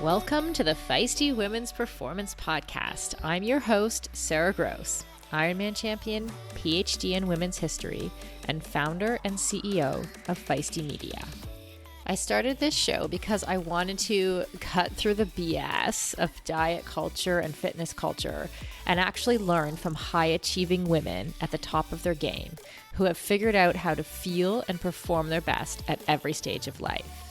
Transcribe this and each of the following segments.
Welcome to the Feisty Women's Performance Podcast. I'm your host, Sara Gross, Ironman champion, PhD in women's history, and founder and CEO of Feisty Media. I started this show because I wanted to cut through the BS of diet culture and fitness culture and actually learn from high-achieving women at the top of their game who have figured out how to feel and perform their best at every stage of life.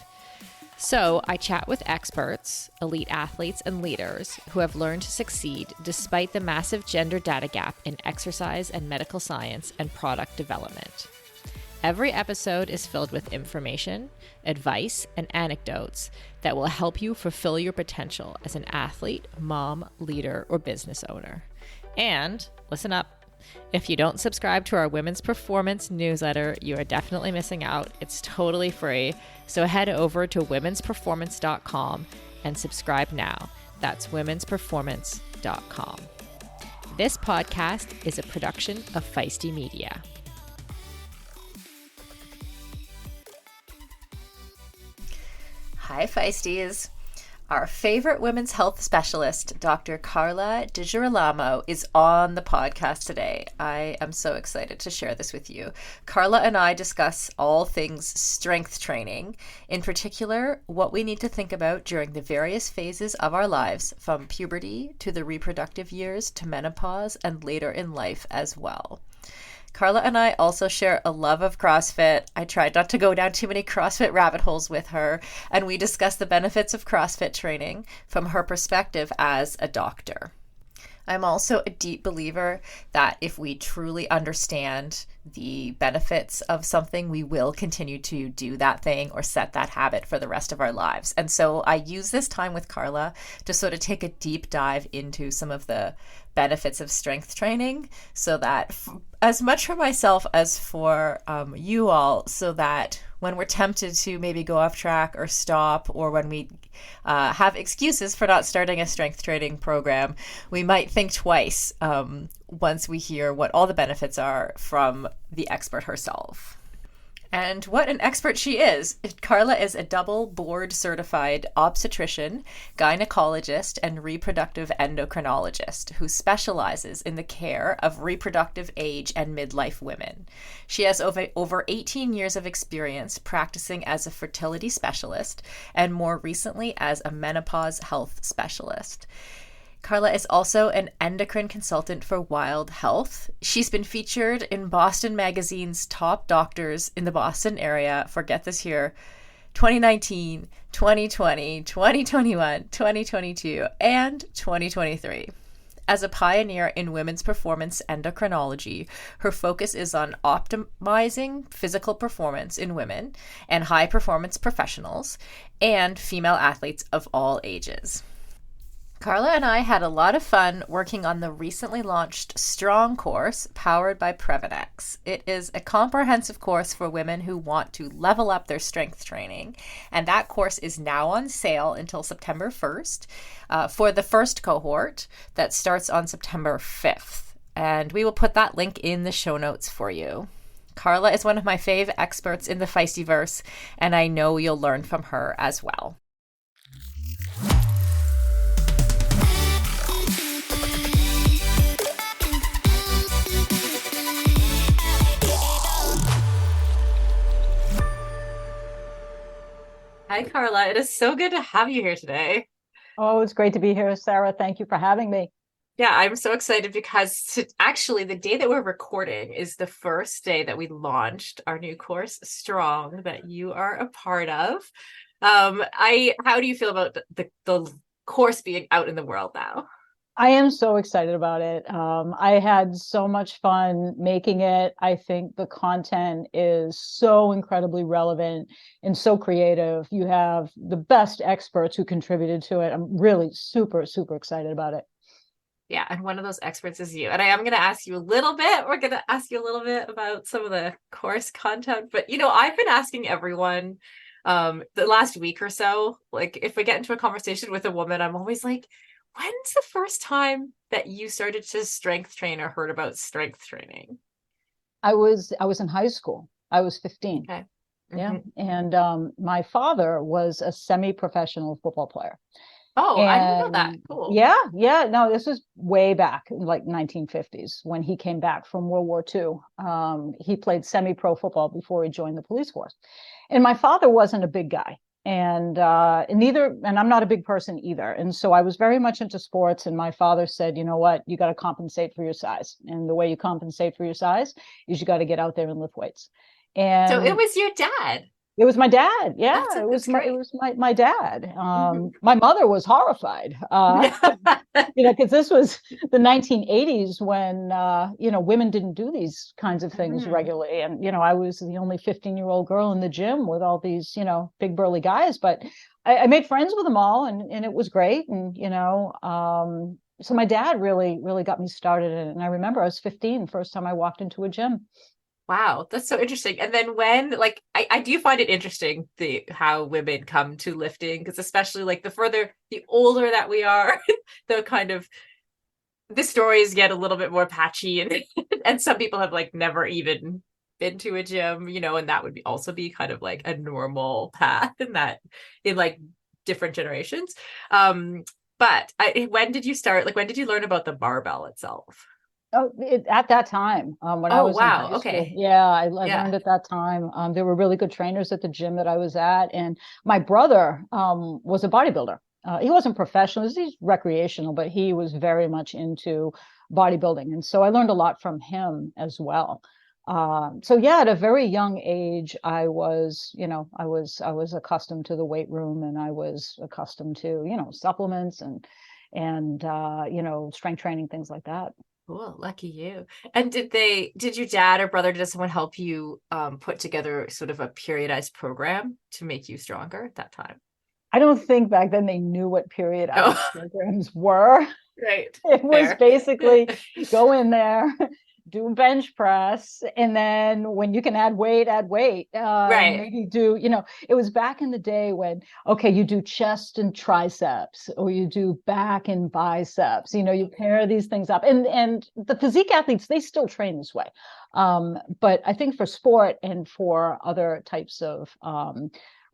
So I chat with experts, elite athletes, and leaders who have learned to succeed despite the massive gender data gap in exercise and medical science and product development. Every episode is filled with information, advice, and anecdotes that will help you fulfill your potential as an athlete, mom, leader, or business owner. And listen up. If you don't subscribe to our Women's Performance newsletter, you are definitely missing out. It's totally free. So head over to womensperformance.com and subscribe now. That's womensperformance.com. This podcast is a production of Feisty Media. Hi, Feisties. Our favorite women's health specialist, Dr. Carla DiGirolamo, is on the podcast today. I am so excited to share this with you. Carla and I discuss all things strength training, in particular, what we need to think about during the various phases of our lives, from puberty to the reproductive years to menopause and later in life as well. Carla and I also share a love of CrossFit. I tried not to go down too many CrossFit rabbit holes with her, and we discuss the benefits of CrossFit training from her perspective as a doctor. I'm also a deep believer that if we truly understand the benefits of something, we will continue to do that thing or set that habit for the rest of our lives. And so I use this time with Carla to sort of take a deep dive into some of the benefits of strength training, so that as much for myself as for you all, so that when we're tempted to maybe go off track or stop, or when we have excuses for not starting a strength training program, we might think twice once we hear what all the benefits are from the expert herself. And what an expert she is. Carla is a double board certified obstetrician, gynecologist, and reproductive endocrinologist who specializes in the care of reproductive age and midlife women. She has over 18 years of experience practicing as a fertility specialist and more recently as a menopause health specialist. Carla is also an endocrine consultant for Wild Health. She's been featured in Boston Magazine's Top Doctors in the Boston area for, get this here, 2019, 2020, 2021, 2022, and 2023. As a pioneer in women's performance endocrinology, her focus is on optimizing physical performance in women and high-performance professionals and female athletes of all ages. Carla and I had a lot of fun working on the recently launched Strong course powered by Previnex. It is a comprehensive course for women who want to level up their strength training, and that course is now on sale until September 1st for the first cohort that starts on September 5th. And we will put that link in the show notes for you. Carla is one of my fave experts in the Feistyverse, and I know you'll learn from her as well. Hi, Carla. It is so good to have you here today. Oh, it's great to be here, Sara. Thank you for having me. Yeah, I'm so excited because actually the day that we're recording is the first day that we launched our new course, Strong, that you are a part of. How do you feel about the course being out in the world now? I am so excited about it. I had so much fun making it. I think the content is so incredibly relevant and so creative. You have the best experts who contributed to it. I'm really super, super excited about it. Yeah, and one of those experts is you. And I am going to ask you a little bit. We're going to ask you a little bit about some of the course content. But, I've been asking everyone the last week or so, like if we get into a conversation with a woman, I'm always like, when's the first time that you started to strength train or heard about strength training? I was in high school. I was 15. Okay. Yeah. And my father was a semi-professional football player. Oh, I didn't know that. And Cool. yeah, no, this was way back in like 1950s when he came back from World War II. He played semi-pro football before he joined the police force. And my father wasn't a big guy. And I'm not a big person either. And so I was very much into sports. And my father said, you know what, you got to compensate for your size. And the way you compensate for your size is you got to get out there and lift weights. So it And was your dad. it was my dad. Yeah, That's it great. was my dad. Mhm. My mother was horrified. Because this was the 1980s when women didn't do these kinds of things Mhm. regularly. And I was the only 15-year-old girl in the gym with all these, big burly guys. But I made friends with them all, and it was great. And so my dad really, really got me started in it. And I remember I was 15, first time I walked into a gym. Wow, that's so interesting. And then when, like, I do find it interesting how women come to lifting, because especially like the older that we are, the kind of the stories get a little bit more patchy, and and some people have like never even been to a gym, and that would also be kind of like a normal path in like different generations. Um, but when did you start? Like, when did you learn about the barbell itself? Oh, at that time, when I Oh, was in wow. high school, Okay. yeah, I Yeah. learned at that time. There were really good trainers at the gym that I was at, and my brother was a bodybuilder. He wasn't professional; he's recreational, but he was very much into bodybuilding, and so I learned a lot from him as well. So yeah, at a very young age, I was accustomed to the weight room, and I was accustomed to supplements and strength training, things like that. Cool, lucky you. And did your dad or brother, did someone help you put together sort of a periodized program to make you stronger at that time? I don't think back then they knew what Oh, periodized programs were. right. It was Fair. basically go in there, do bench press, and then when you can add weight. Right. Maybe it was back in the day when, okay, you do chest and triceps, or you do back and biceps. You pair these things up. And the physique athletes, they still train this way. But I think for sport and for other types of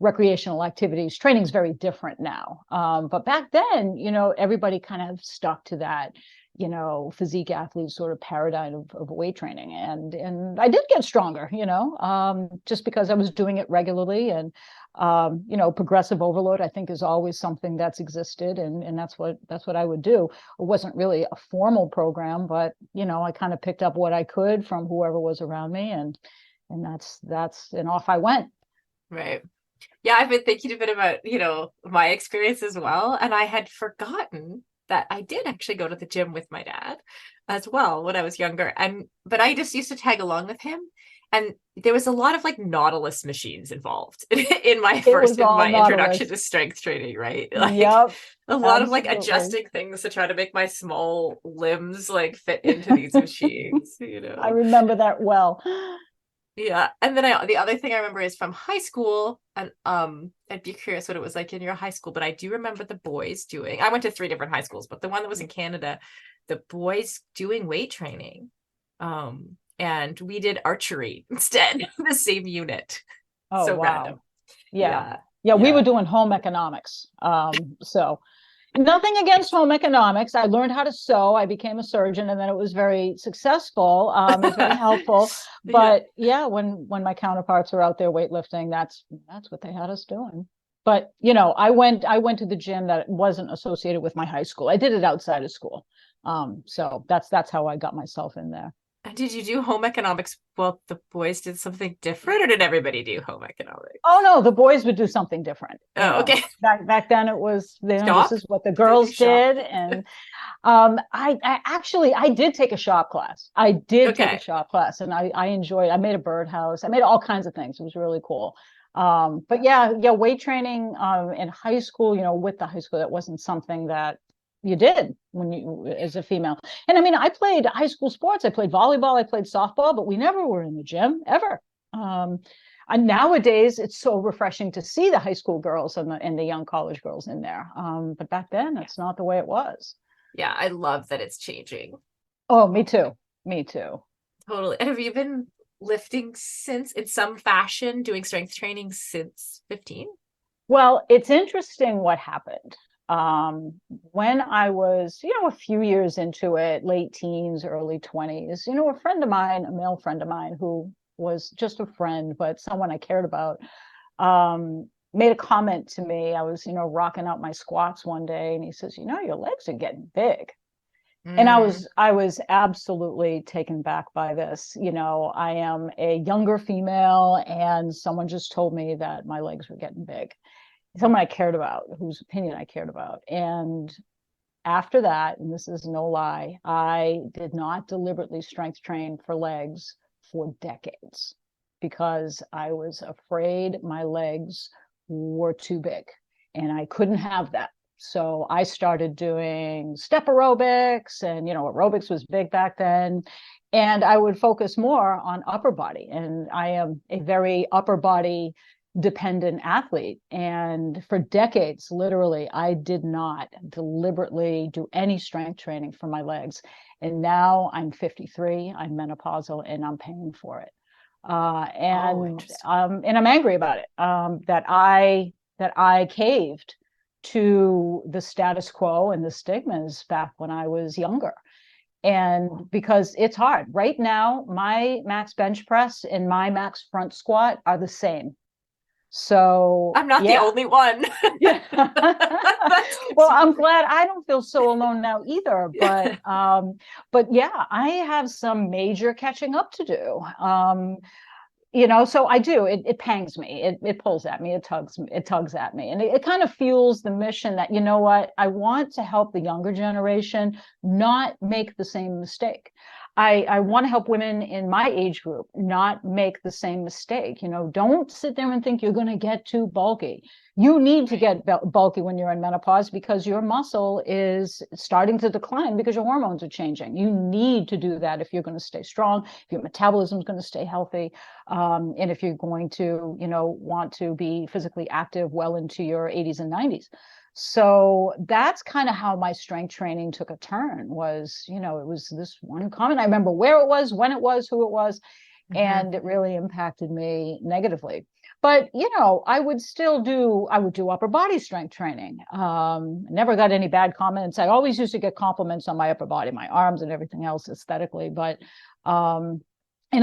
recreational activities, training is very different now. But back then, everybody kind of stuck to that, physique athlete sort of paradigm of weight training. And I did get stronger, just because I was doing it regularly. And progressive overload, I think, is always something that's existed, and that's what I would do. It wasn't really a formal program, but I kind of picked up what I could from whoever was around me, and and off I went. Right. Yeah, I've been thinking a bit about, my experience as well. And I had forgotten that I did actually go to the gym with my dad as well when I was younger. But I just used to tag along with him. And there was a lot of like Nautilus machines involved It was in all my introduction Nautilus. to strength training, right? Like Yep, a lot of like absolutely. adjusting things to try to make my small limbs like fit into these machines, I remember that well. Yeah. And then the other thing I remember is from high school, and I'd be curious what it was like in your high school, but I do remember the boys doing, I went to three different high schools, but the one that was in Canada, the boys doing weight training. And we did archery instead, the same unit. Oh, So random. wow. Yeah. Yeah. Yeah, we were Yeah. doing home economics. So nothing against home economics. I learned how to sew. I became a surgeon, and then it was very successful. It was very helpful. Yeah. But yeah, when my counterparts were out there weightlifting, that's what they had us doing. But I went to the gym that wasn't associated with my high school. I did it outside of school. So that's how I got myself in there. And did you do home economics while the boys did something different, or did everybody do home Oh economics? no, the boys would do something different. Oh, okay. Back then it was, this Shop? is what the Did they girls shop? did. And I actually I did take a shop class. I did take a Okay. shop class, and I enjoyed. I made a birdhouse. I made all kinds of things. It was really cool. But yeah, weight training in high school, with the high school, that wasn't something that you did when you as a female. And I mean, I played high school sports. I played volleyball, I played softball, but we never were in the gym ever. Um, and nowadays, it's so refreshing to see the high school girls and the young college girls in there. But back then, Yeah. that's not the way it was. Yeah, I love that it's changing. Oh, me too. Me too. Totally. And have you been lifting since in some fashion, doing strength training since 15? Well, it's interesting what happened. When I was, a few years into it, late teens, early 20s, a friend of mine, a male friend of mine who was just a friend, but someone I cared about, made a comment to me. I was, rocking out my squats one day, and he says, your legs are getting big. And I was absolutely taken back by this. I am a younger female, and someone just told me that my legs were getting big. Someone I cared about, whose opinion I cared about. And after that, and this is no lie, I did not deliberately strength train for legs for decades because I was afraid my legs were too big and I couldn't have that. So I started doing step aerobics, and aerobics was big back then. And I would focus more on upper body. And I am a very upper body dependent athlete. And for decades, literally, I did not deliberately do any strength training for my legs. And now I'm 53, I'm menopausal, and I'm paying for it. And I'm angry about it. That I caved to the status quo and the stigmas back when I was younger. And because it's hard. Right now, my max bench press and my max front squat are the same. So I'm not the only one. Yeah. Well, I'm glad I don't feel so alone now either. But yeah, I have some major catching up to do. So I do. It pangs me. It pulls at me. It tugs at me, and it kind of fuels the mission that, what, I want to help the younger generation not make the same mistake. I want to help women in my age group not make the same mistake. Don't sit there and think you're going to get too bulky. You need to get bulky when you're in menopause because your muscle is starting to decline because your hormones are changing. You need to do that if you're going to stay strong, if your metabolism is going to stay healthy, and if you're going to, want to be physically active well into your 80s and 90s. So that's kind of how my strength training took a turn. Was, it was this one comment. I remember where it was, when it was, who it was, and it really impacted me negatively. But, I would do upper body strength training. Never got any bad comments. I always used to get compliments on my upper body, my arms and everything else aesthetically. But, and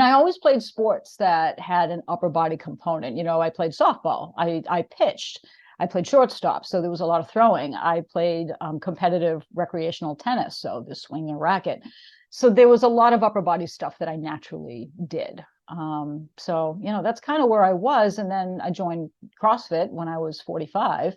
I always played sports that had an upper body component. I played softball. I pitched. I played shortstop, so there was a lot of throwing. I played competitive recreational tennis, so the swing and racket. So there was a lot of upper body stuff that I naturally did. So, that's kind of where I was. And then I joined CrossFit when I was 45.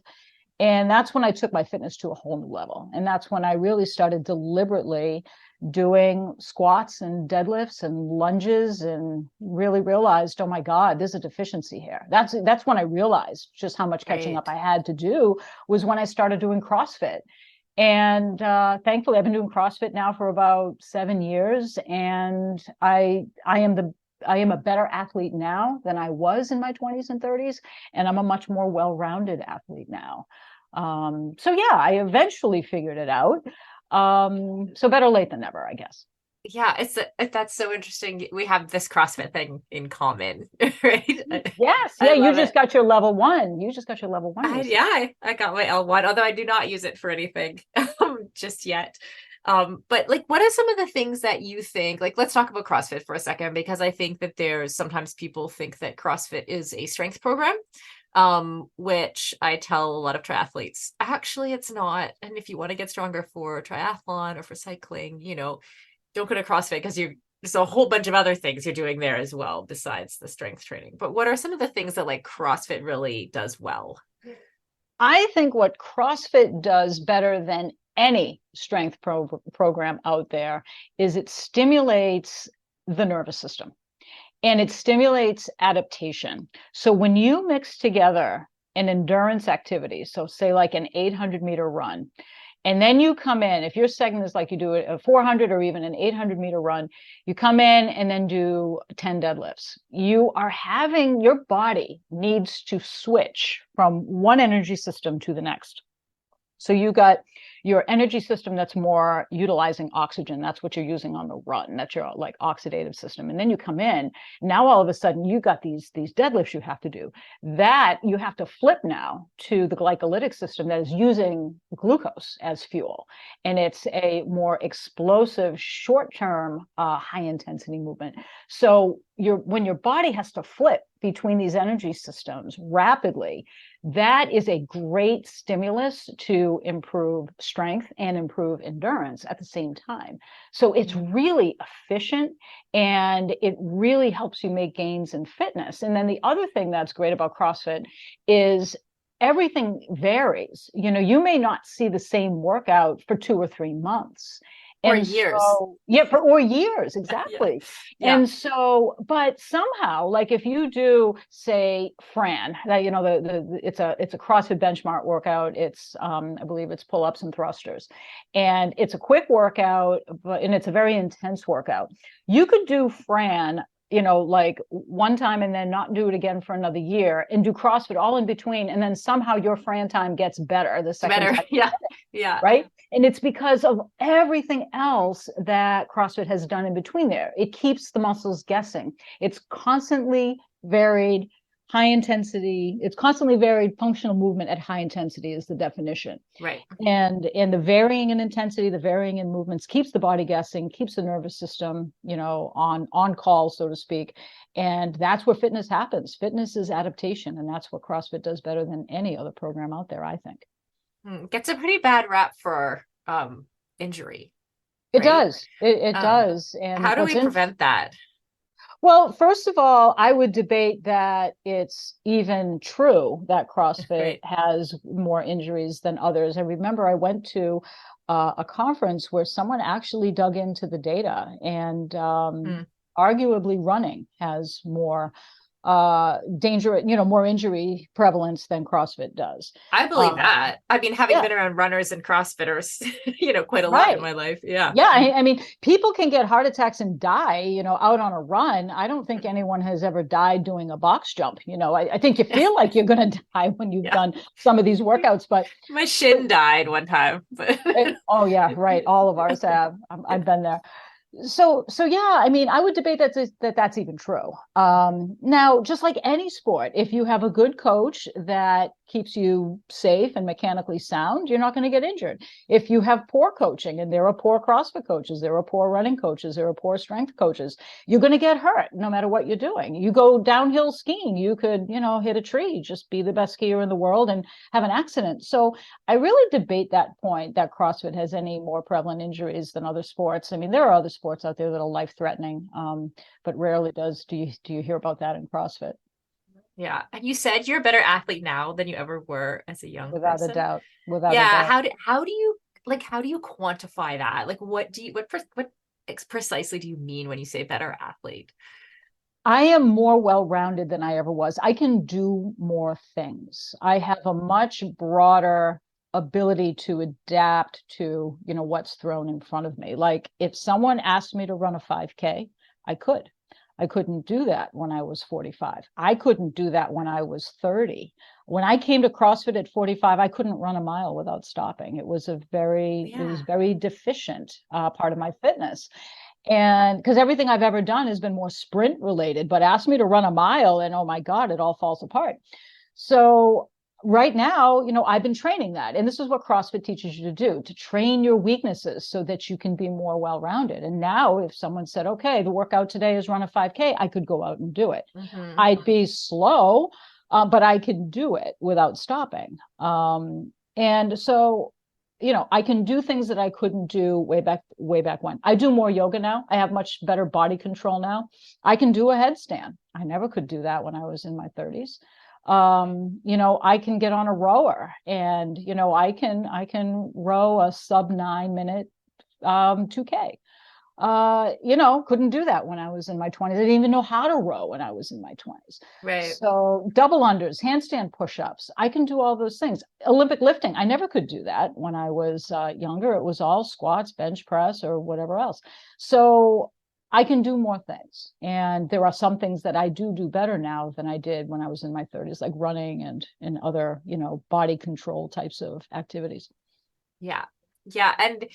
And that's when I took my fitness to a whole new level. And that's when I really started deliberately doing squats and deadlifts and lunges, and really realized, oh my God, there's a deficiency here. That's when I realized just how much catching up I had to do, was when I started doing CrossFit. And thankfully, I've been doing CrossFit now for about 7 years, and I am a better athlete now than I was in my 20s and 30s, and I'm a much more well-rounded athlete now. So yeah, I eventually figured it out. So better late than never, I guess. Yeah, that's so interesting. We have this CrossFit thing in common, right? Yes, yeah, you just got your level 1. You just got your level 1. I got my L1, although I do not use it for anything just yet. But like, what are some of the things that you think, like, let's talk about CrossFit for a second, because I think that there's sometimes people think that CrossFit is a strength program, which I tell a lot of triathletes, actually it's not. And if you want to get stronger for triathlon or for cycling, don't go to CrossFit, because there's a whole bunch of other things you're doing there as well besides the strength training. But what are some of the things that like CrossFit really does well? I think what CrossFit does better than any strength program out there is it stimulates the nervous system, and it stimulates adaptation. So when you mix together an endurance activity, so say like an 800-meter run, and then you come in, if your segment is like you do a 400 or even an 800-meter run, you come in and then do 10 deadlifts. Your body needs to switch from one energy system to the next. So you got your energy system that's more utilizing oxygen. That's what you're using on the run. That's your like oxidative system. And then you come in, now all of a sudden you got these deadlifts you have to do. That you have to flip now to the glycolytic system that is using glucose as fuel. And it's a more explosive, short-term, high intensity movement. So when your body has to flip between these energy systems rapidly, that is a great stimulus to improve strength and improve endurance at the same time. So it's really efficient, and it really helps you make gains in fitness. And then the other thing that's great about CrossFit is everything varies. You may not see the same workout for 2 or 3 months. Or years. Or years, exactly. Yeah. And so, but somehow, like if you do, say, Fran, that it's a CrossFit benchmark workout. It's I believe it's pull-ups and thrusters, and it's a quick workout, and it's a very intense workout. You could do Fran, like one time and then not do it again for another year, and do CrossFit all in between. And then somehow your Fran time gets better the second time. Yeah. Right. And it's because of everything else that CrossFit has done in between there. It keeps the muscles guessing. It's constantly varied, high intensity. It's constantly varied functional movement at high intensity is the definition. Right. And the varying in intensity, the varying in movements keeps the body guessing, keeps the nervous system, on call, so to speak. And that's where fitness happens. Fitness is adaptation. And that's what CrossFit does better than any other program out there, I think. Gets a pretty bad rap for injury. It does. It does. And how do we prevent that? Well, first of all, I would debate that it's even true that CrossFit has more injuries than others. I remember I went to a conference where someone actually dug into the data, and arguably running has more danger, more injury prevalence than CrossFit does. I believe that. I mean, having been around runners and CrossFitters, quite a lot in my life. Yeah. Yeah. I mean, people can get heart attacks and die, out on a run. I don't think anyone has ever died doing a box jump. I think you feel like you're going to die when you've done some of these workouts, but my shin died one time. But oh yeah, right. All of ours have. I've been there. So yeah, I mean, I would debate that's even true. Now, just like any sport, if you have a good coach that keeps you safe and mechanically sound, you're not going to get injured. If you have poor coaching, and there are poor CrossFit coaches, there are poor running coaches, there are poor strength coaches, you're going to get hurt no matter what you're doing. You go downhill skiing, you could, hit a tree, just be the best skier in the world and have an accident. So I really debate that point that CrossFit has any more prevalent injuries than other sports. I mean, there are other sports out there that are life-threatening, but rarely do you hear about that in CrossFit. Yeah. And you said you're a better athlete now than you ever were as a young person. Without a doubt. Without a doubt. How do you quantify that? Like, what precisely do you mean when you say better athlete? I am more well-rounded than I ever was. I can do more things. I have a much broader ability to adapt to, what's thrown in front of me. Like if someone asked me to run a 5K, I could. I couldn't do that when I was 45. I couldn't do that when I was 30. When I came to CrossFit at 45, I couldn't run a mile without stopping. It was it was very deficient part of my fitness. And because everything I've ever done has been more sprint related, but ask me to run a mile and oh my God, it all falls apart. So right now, I've been training that. And this is what CrossFit teaches you to do, to train your weaknesses so that you can be more well-rounded. And now if someone said, okay, the workout today is run a 5K, I could go out and do it. Mm-hmm. I'd be slow, but I could do it without stopping. And so, I can do things that I couldn't do way back when. I do more yoga now. I have much better body control now. I can do a headstand. I never could do that when I was in my 30s. I can get on a rower and, I can row a sub 9 minute 2K. Couldn't do that when I was in my 20s. I didn't even know how to row when I was in my 20s. Right. So double unders, handstand push-ups, I can do all those things. Olympic lifting, I never could do that when I was younger. It was all squats, bench press, or whatever else. So I can do more things. And there are some things that I do better now than I did when I was in my 30s, like running and other, body control types of activities. Yeah. Yeah, and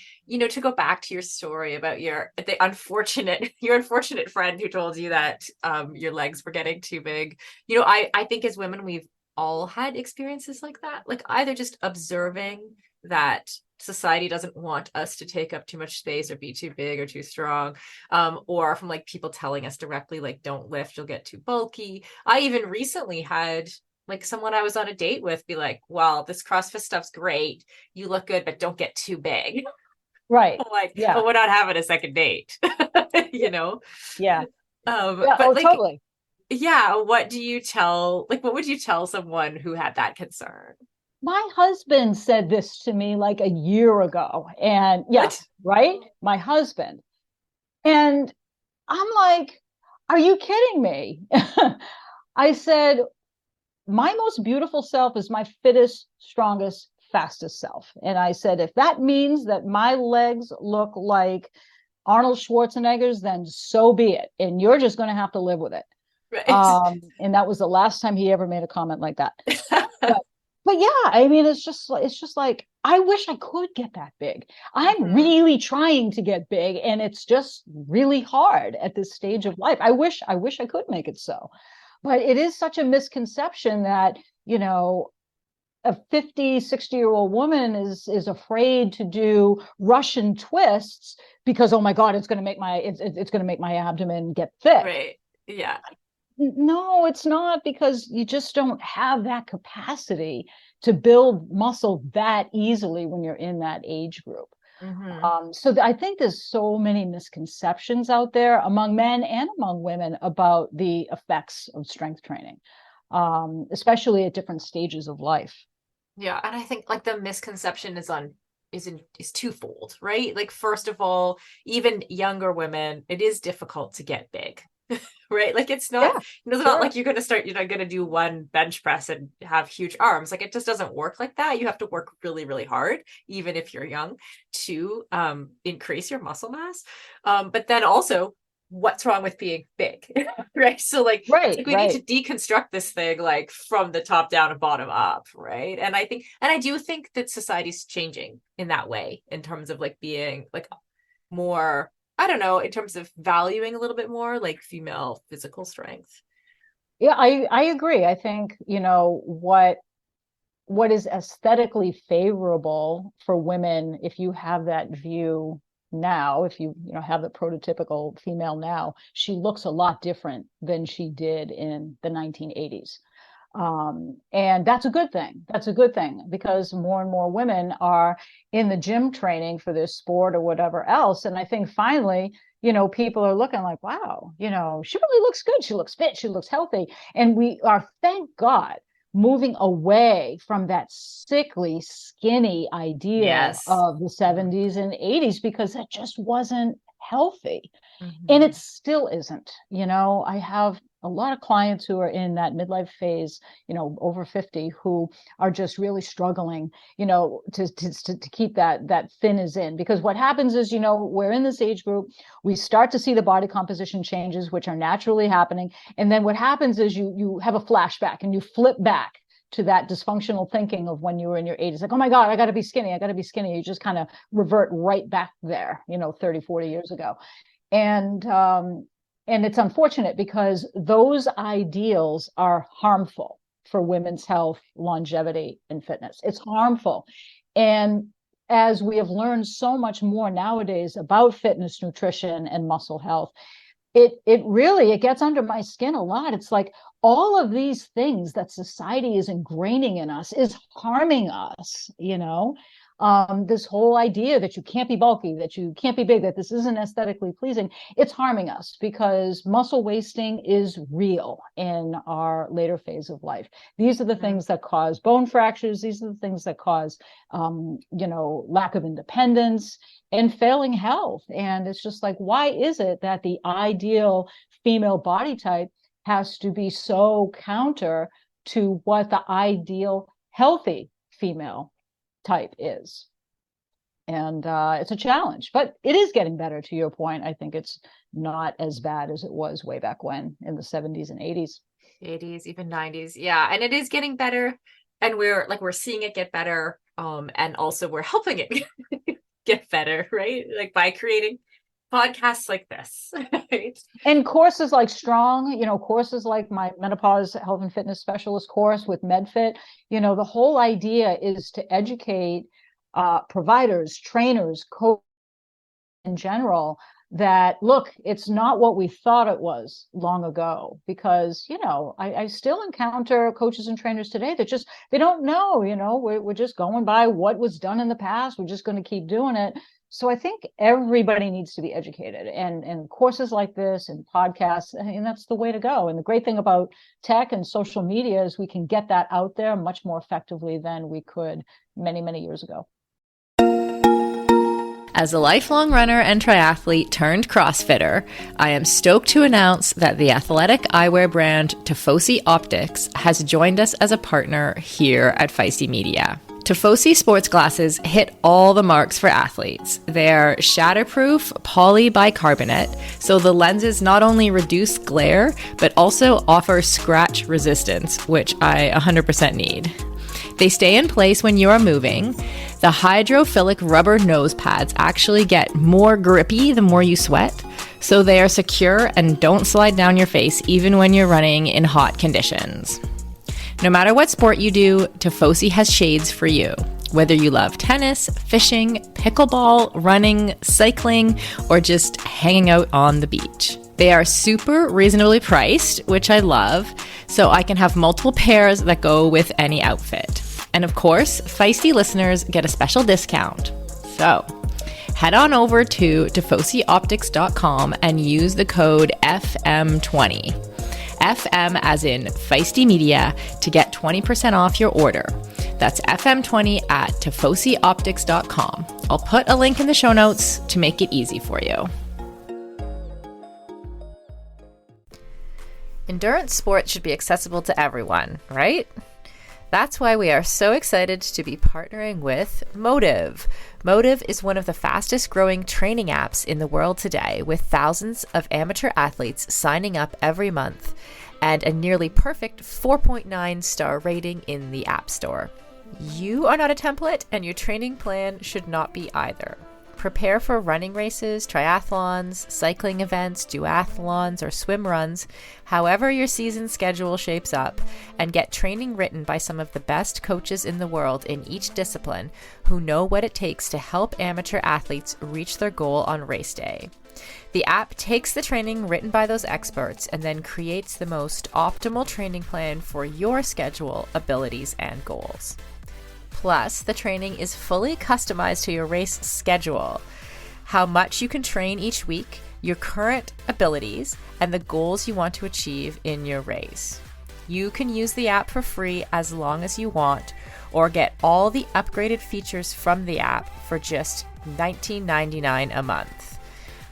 to go back to your story about your unfortunate friend who told you that your legs were getting too big. I think as women we've all had experiences like that, like either just observing that society doesn't want us to take up too much space or be too big or too strong, or from like people telling us directly, like, don't lift, you'll get too bulky. I even recently had like someone I was on a date with be like, well, this CrossFit stuff's great, you look good, but don't get too big. Right. I'm like, Yeah. but we're not having a second date, Yeah. you know? Yeah. Yeah. But Oh, like, totally. yeah, what would you tell someone who had that concern? My husband said this to me like a year ago. And What? yes, right? My husband. And I'm like, are you kidding me? I said, my most beautiful self is my fittest, strongest, fastest self. And I said, if that means that my legs look like Arnold Schwarzenegger's, then so be it. And you're just going to have to live with it. Right. And that was the last time he ever made a comment like that. But but yeah, I mean, it's just like I wish I could get that big. I'm Mhm. really trying to get big, and it's just really hard at this stage of life. I wish I could make it so, but it is such a misconception that you know a 50, 60-year-old woman is afraid to do Russian twists because oh my god, it's going to make my abdomen get thick. Right. Yeah. No, it's not, because you just don't have that capacity to build muscle that easily when you're in that age group. Hmm. I think there's so many misconceptions out there among men and among women about the effects of strength training, especially at different stages of life. Yeah, and I think like the misconception is twofold, right? Like first of all, even younger women, it is difficult to get big. Right? Like Yeah, it's not sure. like you're not gonna do one bench press and have huge arms. Like it just doesn't work like that. You have to work really, really hard, even if you're young, to increase your muscle mass. But then also, what's wrong with being big? Right? So like it's Right, like we need right. to deconstruct this thing like from the top down and bottom up, right? And I do think that society's changing in that way in terms of like being like more, I don't know, in terms of valuing a little bit more like female physical strength. Yeah, I agree. I think, what is aesthetically favorable for women, if you have that view now, if you have the prototypical female now, she looks a lot different than she did in the 1980s. And that's a good thing. That's a good thing, because more and more women are in the gym training for their sport or whatever else. And I think finally, people are looking like, wow, she really looks good. She looks fit. She looks healthy. And we are, thank God, moving away from that sickly, skinny idea Yes. of the 70s and 80s, because that just wasn't healthy. And it Mm-hmm. still isn't. I have a lot of clients who are in that midlife phase, over 50, who are just really struggling, to keep that thin is in. Because what happens is, we're in this age group, we start to see the body composition changes, which are naturally happening. And then what happens is you have a flashback and you flip back to that dysfunctional thinking of when you were in your 80s, like, oh my god, I got to be skinny, I got to be skinny. You just kind of revert right back there, 30, 40 years ago. And it's unfortunate, because those ideals are harmful for women's health, longevity, and fitness. It's harmful. And as we have learned so much more nowadays about fitness, nutrition, and muscle health, it gets under my skin a lot. It's like all of these things that society is ingraining in us is harming us. This whole idea that you can't be bulky, that you can't be big, that this isn't aesthetically pleasing, it's harming us, because muscle wasting is real in our later phase of life. These are the Mm-hmm. things that cause bone fractures. These are the things that cause lack of independence and failing health. And it's just like, why is it that the ideal female body type has to be so counter to what the ideal healthy female type is? And it's a challenge, but it is getting better. To your point, I think it's not as bad as it was way back when in the 70s and 80s. 80s, even 90s. Yeah, and it is getting better, and we're seeing it get better, and also we're helping it get better, right? Like by creating podcasts like this, right? And courses like Strong, courses like my menopause health and fitness specialist course with MedFit, the whole idea is to educate providers, trainers, coaches in general that, look, it's not what we thought it was long ago. Because, I still encounter coaches and trainers today that they don't know, we're just going by what was done in the past. We're just going to keep doing it. So I think everybody needs to be educated, and courses like this and podcasts, and that's the way to go. And the great thing about tech and social media is we can get that out there much more effectively than we could many, many years ago. As a lifelong runner and triathlete turned CrossFitter, I am stoked to announce that the athletic eyewear brand Tifosi Optics has joined us as a partner here at Feisty Media. Tifosi sports glasses hit all the marks for athletes. They're shatterproof polybicarbonate, so the lenses not only reduce glare, but also offer scratch resistance, which I 100% need. They stay in place when you are moving. The hydrophilic rubber nose pads actually get more grippy the more you sweat, so they are secure and don't slide down your face even when you're running in hot conditions. No matter what sport you do, Tifosi has shades for you. Whether you love tennis, fishing, pickleball, running, cycling, or just hanging out on the beach. They are super reasonably priced, which I love, so I can have multiple pairs that go with any outfit. And of course, Feisty listeners get a special discount. So head on over to tifosioptics.com and use the code FM20. FM as in Feisty Media to get 20% off your order. That's FM20 at tifosioptics.com. I'll put a link in the show notes to make it easy for you. Endurance sports should be accessible to everyone, right? That's why we are so excited to be partnering with Motive. Motive is one of the fastest growing training apps in the world today, with thousands of amateur athletes signing up every month and a nearly perfect 4.9 star rating in the App Store. You are not a template, and your training plan should not be either. Prepare for running races, triathlons, cycling events, duathlons, or swim runs, however your season schedule shapes up, and get training written by some of the best coaches in the world in each discipline who know what it takes to help amateur athletes reach their goal on race day. The app takes the training written by those experts and then creates the most optimal training plan for your schedule, abilities, and goals. Plus, the training is fully customized to your race schedule, how much you can train each week, your current abilities, and the goals you want to achieve in your race. You can use the app for free as long as you want, or get all the upgraded features from the app for just $19.99 a month.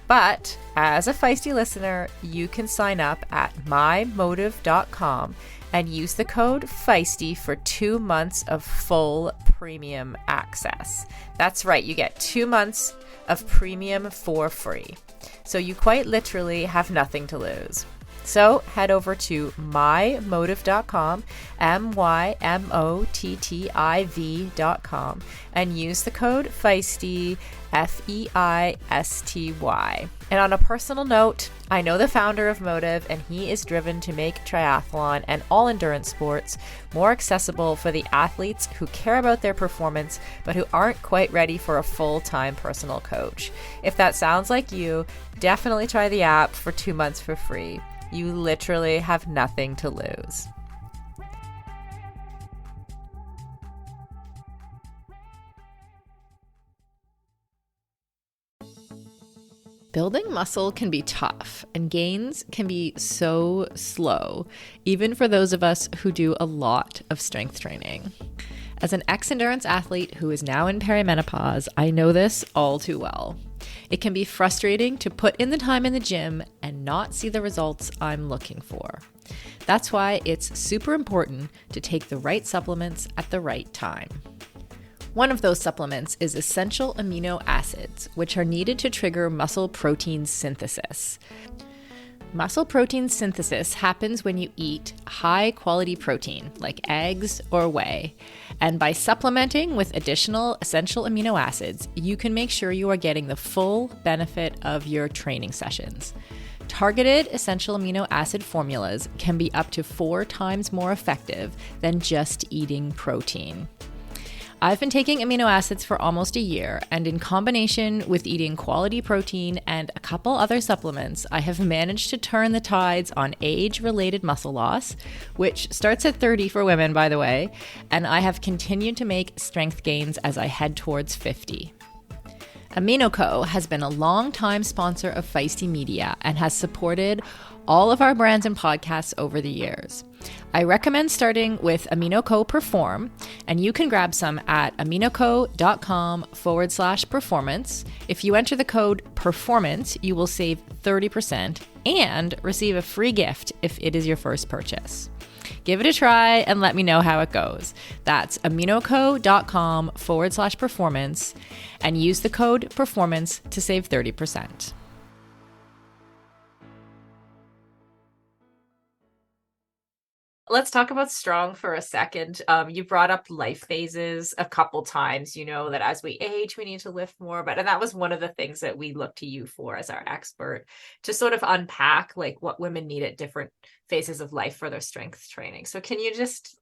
But as a Feisty listener, you can sign up at mymotive.com and use the code Feisty for 2 months of full premium access. That's right, you get 2 months of premium for free. So you quite literally have nothing to lose. So head over to mymotive.com, mymotiv.com, and use the code Feisty, Feisty. And on a personal note, I know the founder of Motive, and he is driven to make triathlon and all endurance sports more accessible for the athletes who care about their performance, but who aren't quite ready for a full-time personal coach. If that sounds like you, definitely try the app for 2 months for free. You literally have nothing to lose. Building muscle can be tough, and gains can be so slow, even for those of us who do a lot of strength training. As an ex-endurance athlete who is now in perimenopause, I know this all too well. It can be frustrating to put in the time in the gym and not see the results I'm looking for. That's why it's super important to take the right supplements at the right time. One of those supplements is essential amino acids, which are needed to trigger muscle protein synthesis. Muscle protein synthesis happens when you eat high quality protein like eggs or whey. And by supplementing with additional essential amino acids, you can make sure you are getting the full benefit of your training sessions. Targeted essential amino acid formulas can be up to 4 times more effective than just eating protein. I've been taking amino acids for almost a year, and in combination with eating quality protein and a couple other supplements, I have managed to turn the tides on age-related muscle loss, which starts at 30 for women, by the way, and I have continued to make strength gains as I head towards 50. AminoCo has been a long-time sponsor of Feisty Media and has supported all of our brands and podcasts over the years. I recommend starting with AminoCo Perform, and you can grab some at aminoco.com/performance. If you enter the code PERFORMANCE, you will save 30% and receive a free gift if it is your first purchase. Give it a try and let me know how it goes. That's aminoco.com/performance and use the code PERFORMANCE to save 30%. Let's talk about strong for a second. You brought up life phases a couple times, that as we age, we need to lift more. And that was one of the things that we look to you for as our expert, to sort of unpack like what women need at different phases of life for their strength training. So can you just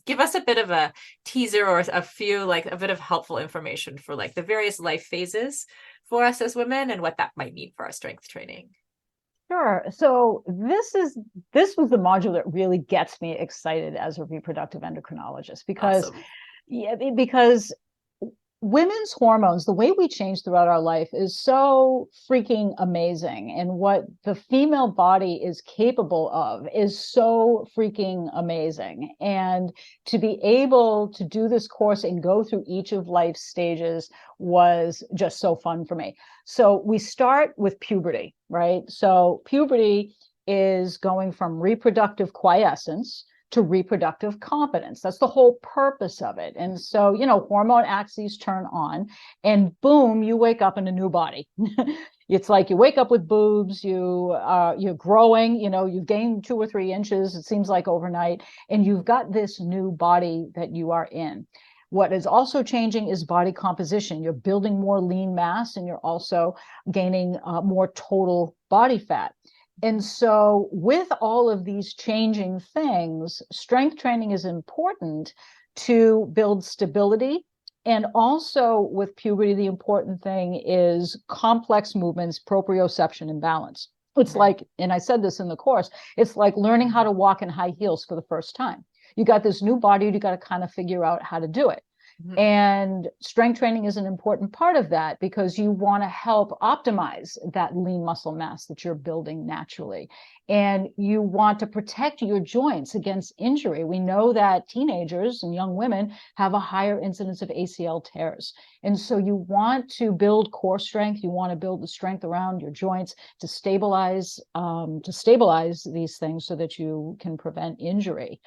give us a bit of a teaser or a few, like a bit of helpful information for like the various life phases for us as women and what that might mean for our strength training? Sure. So this was the module that really gets me excited as a reproductive endocrinologist because, Awesome. because women's hormones, the way we change throughout our life is so freaking amazing. And what the female body is capable of is so freaking amazing. And to be able to do this course and go through each of life's stages was just so fun for me. So we start with puberty, right? So puberty is going from reproductive quiescence to reproductive competence. That's the whole purpose of it. And so, hormone axes turn on and boom, you wake up in a new body. It's like you wake up with boobs, you're growing, you've gained 2 or 3 inches, it seems like overnight, and you've got this new body that you are in. What is also changing is body composition. You're building more lean mass and you're also gaining more total body fat. And so with all of these changing things, strength training is important to build stability. And also with puberty, the important thing is complex movements, proprioception, and balance. It's like, and I said this in the course, it's like learning how to walk in high heels for the first time. You got this new body, you got to kind of figure out how to do it. Mm-hmm. And strength training is an important part of that because you want to help optimize that lean muscle mass that you're building naturally. And you want to protect your joints against injury. We know that teenagers and young women have a higher incidence of ACL tears. And so you want to build core strength. You want to build the strength around your joints to stabilize these things so that you can prevent injury.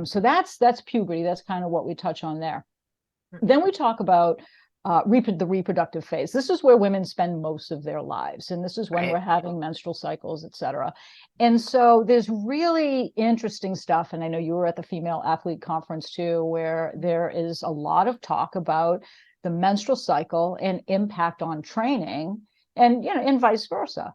So that's puberty. That's kind of what we touch on there. Then we talk about the reproductive phase. This is where women spend most of their lives. And this is when we're having menstrual cycles, et cetera. And so there's really interesting stuff. And I know you were at the Female Athlete Conference too, where there is a lot of talk about the menstrual cycle and impact on training and, and vice versa.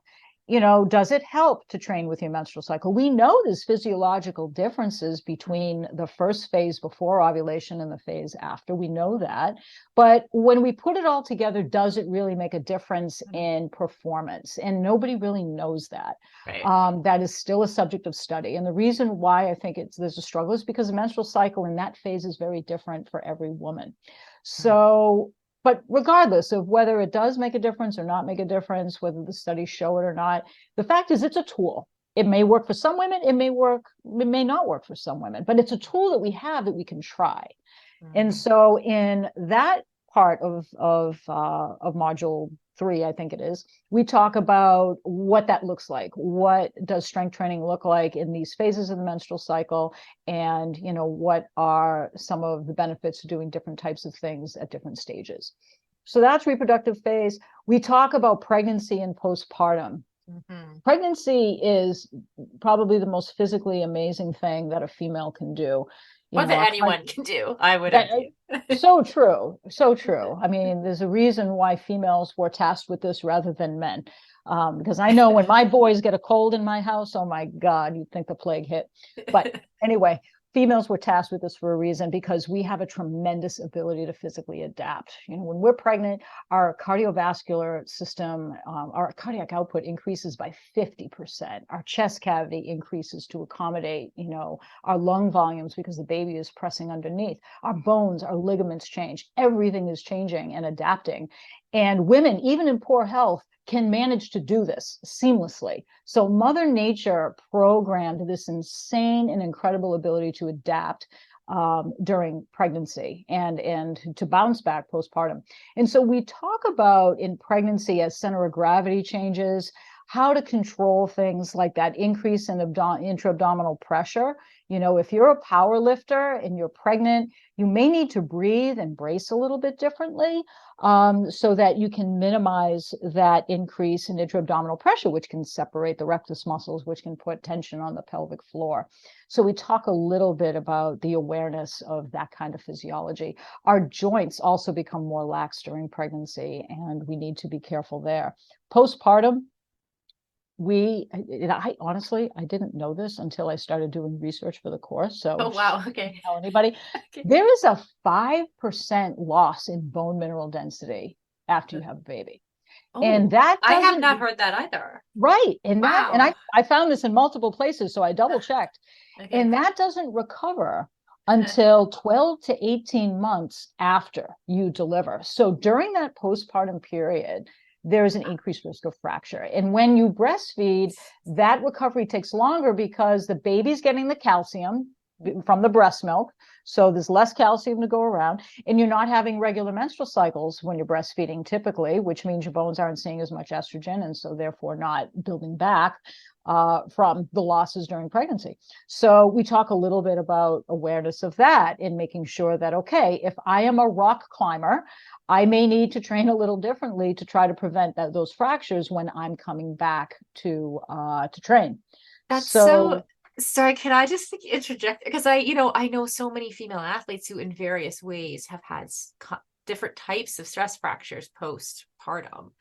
Does it help to train with your menstrual cycle? We know there's physiological differences between the first phase before ovulation and the phase after. We know that. But when we put it all together, does it really make a difference in performance? And nobody really knows that. Right. That is still a subject of study. And the reason why I think there's a struggle is because the menstrual cycle in that phase is very different for every woman. So but regardless of whether it does make a difference or not make a difference, whether the studies show it or not, the fact is it's a tool. It may work for some women, it may not work for some women, but it's a tool that we have that we can try. Mm-hmm. And so in that part of module 3, I think it is, we talk about what that looks like. What does strength training look like in these phases of the menstrual cycle? And, what are some of the benefits of doing different types of things at different stages? So that's reproductive phase. We talk about pregnancy and postpartum. Mhm. Pregnancy is probably the most physically amazing thing that a female can do. You Or know, that anyone can do, I would that argue. so true, so true. I mean, there's a reason why females were tasked with this rather than men. Because I know when my boys get a cold in my house, oh my God, you'd think the plague hit. But anyway, females were tasked with this for a reason, because we have a tremendous ability to physically adapt. You know, when we're pregnant, our cardiovascular system, our cardiac output increases by 50%. Our chest cavity increases to accommodate, you know, our lung volumes, because the baby is pressing underneath. Our bones, our ligaments change. Everything is changing and adapting. And women, even in poor health, can manage to do this seamlessly. So Mother Nature programmed this insane and incredible ability to adapt during pregnancy and to bounce back postpartum. And so we talk about in pregnancy, as center of gravity changes, how to control things like that increase in intra-abdominal pressure. You know, if you're a power lifter and you're pregnant, you may need to breathe and brace a little bit differently, so that you can minimize that increase in intra-abdominal pressure, which can separate the rectus muscles, which can put tension on the pelvic floor. So we talk a little bit about the awareness of that kind of physiology. Our joints also become more lax during pregnancy, and we need to be careful there. Postpartum, I honestly, I didn't know this until I started doing research for the course. So Oh, wow. Okay. tell anybody. Okay. There is a 5% loss in bone mineral density after you have a baby. And Oh, that I have doesn't, not heard that either. right. And that, and Wow. I found this in multiple places, so I double checked. Okay. And that doesn't recover until 12 to 18 months after you deliver. So during that postpartum period, there's an increased risk of fracture. And when you breastfeed, that recovery takes longer because the baby's getting the calcium from the breast milk. So there's less calcium to go around, and you're not having regular menstrual cycles when you're breastfeeding typically, which means your bones aren't seeing as much estrogen, and so therefore not building back from the losses during pregnancy. So we talk a little bit about awareness of that and making sure that, okay, if I am a rock climber, I may need to train a little differently to try to prevent those fractures when I'm coming back to train. That's So sorry, can I just interject? Because I know so many female athletes who in various ways have had different types of stress fractures postpartum,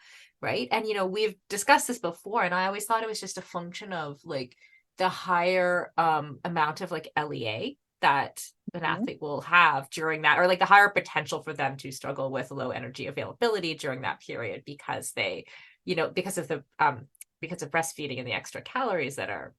right? And, we've discussed this before, and I always thought it was just a function of like the higher amount of like LEA that an athlete will have during that, or like the higher potential for them to struggle with low energy availability during that period, because they, because of breastfeeding and the extra calories that are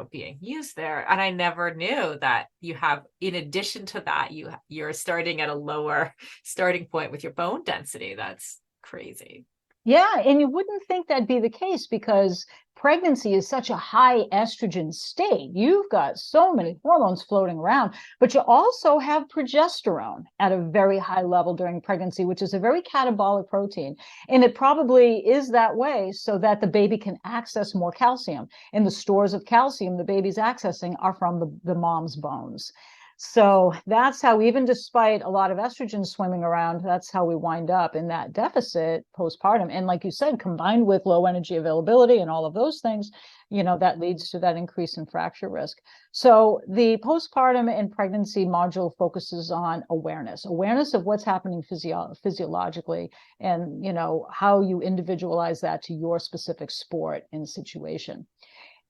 being used there. And I never knew that you have, in addition to that, you're starting at a lower starting point with your bone density. That's crazy. yeah, and you wouldn't think that'd be the case because pregnancy is such a high estrogen state. You've got so many hormones floating around, but you also have progesterone at a very high level during pregnancy, which is a very catabolic protein. And it probably is that way so that the baby can access more calcium. And the stores of calcium the baby's accessing are from the mom's bones. So that's how, even despite a lot of estrogen swimming around, that's how we wind up in that deficit postpartum. And like you said, combined with low energy availability and all of those things, that leads to that increase in fracture risk. So the postpartum and pregnancy module focuses on awareness of what's happening physiologically, and, how you individualize that to your specific sport and situation.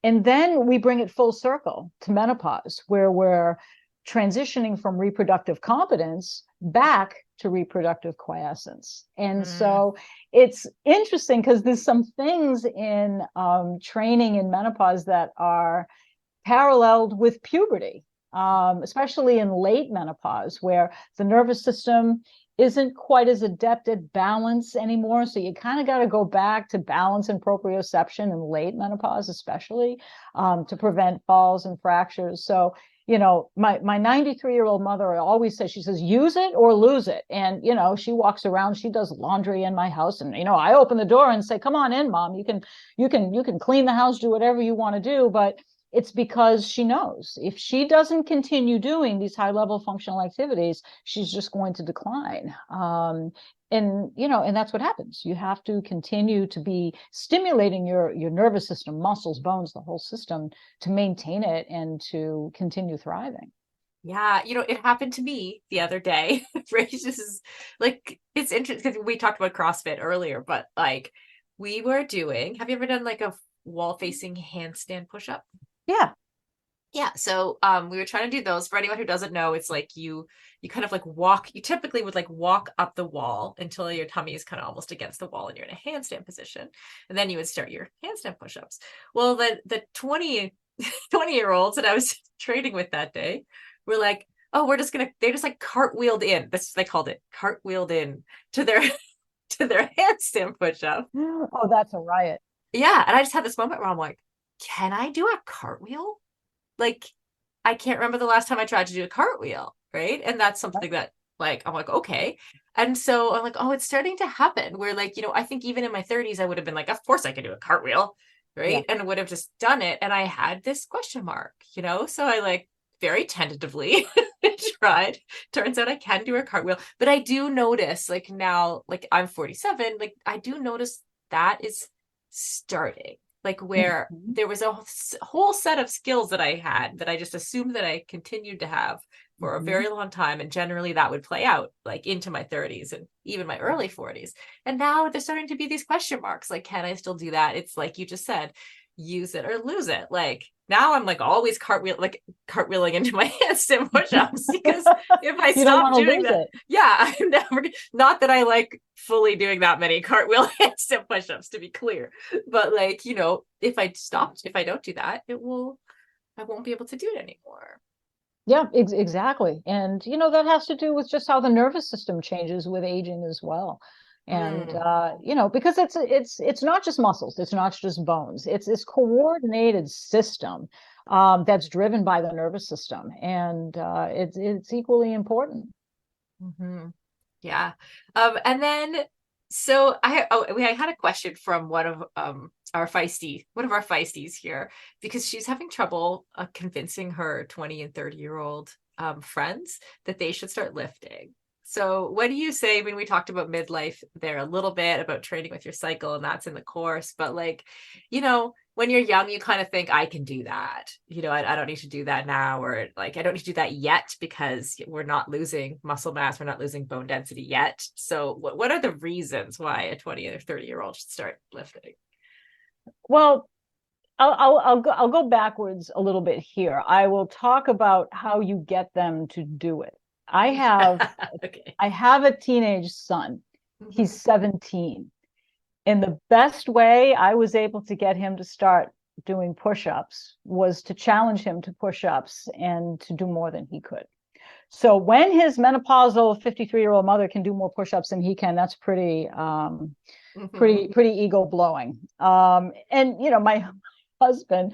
And then we bring it full circle to menopause, where we're transitioning from reproductive competence back to reproductive quiescence. And so it's interesting because there's some things in training in menopause that are paralleled with puberty, especially in late menopause, where the nervous system isn't quite as adept at balance anymore. So you kind of got to go back to balance and proprioception in late menopause, especially to prevent falls and fractures. So my 93-year-old mother always says, she says, use it or lose it. And, she walks around, she does laundry in my house. And, I open the door and say, come on in, Mom, you can clean the house, do whatever you want to do. But it's because she knows if she doesn't continue doing these high level functional activities, she's just going to decline. And that's what happens. You have to continue to be stimulating your nervous system, muscles, bones, the whole system, to maintain it and to continue thriving. Yeah, it happened to me the other day. Right? This is like, it's interesting because we talked about CrossFit earlier, but like we were doing, have you ever done like a wall facing handstand push-up? Yeah. Yeah, so we were trying to do those. For anyone who doesn't know, it's like you kind of like walk, you typically would like walk up the wall until your tummy is kind of almost against the wall and you're in a handstand position. And then you would start your handstand push-ups. Well, the 20-year-olds that I was training with that day were like, oh, they just like cartwheeled in. That's what they called it, cartwheeled in to their to their handstand push-up. Oh, that's a riot. Yeah. And I just had this moment where I'm like, can I do a cartwheel? Like, I can't remember the last time I tried to do a cartwheel, right? And that's something that like, I'm like, okay. And so I'm like, oh, it's starting to happen where like, I think even in my 30s, I would have been like, of course I can do a cartwheel, right? Yeah. And would have just done it. And I had this question mark, so I like very tentatively tried. Turns out I can do a cartwheel, but I do notice like now, like I'm 47, like I do notice that is starting. Like where there was a whole set of skills that I had that I just assumed that I continued to have for a very long time. And generally that would play out like into my 30s and even my early 40s. And now there's starting to be these question marks. Like, can I still do that? It's like you just said, use it or lose it. Like now I'm like always cartwheeling into my handstand push-ups because if I stop doing that, I'm never, not that I like fully doing that many cartwheel handstand push-ups, to be clear, but like, if I don't do that, I won't be able to do it anymore. Yeah, exactly. And, that has to do with just how the nervous system changes with aging as well. And, because it's not just muscles, it's not just bones, it's this coordinated system that's driven by the nervous system. And it's equally important. Mm-hmm. Yeah. And then, so I had a question from one of our feisties here, because she's having trouble convincing her 20 and 30-year-old friends that they should start lifting. So what do you say? I mean, we talked about midlife there a little bit about training with your cycle, and that's in the course, but like, when you're young, you kind of think I can do that. I don't need to do that now, or like, I don't need to do that yet because we're not losing muscle mass. We're not losing bone density yet. So what are the reasons why a 20 or 30-year-old should start lifting? Well, I'll go backwards a little bit here. I will talk about how you get them to do it. I have a teenage son. He's 17. And the best way I was able to get him to start doing push-ups was to challenge him to push-ups and to do more than he could. So when his menopausal 53-year-old mother can do more push-ups than he can, that's pretty ego blowing. And my husband,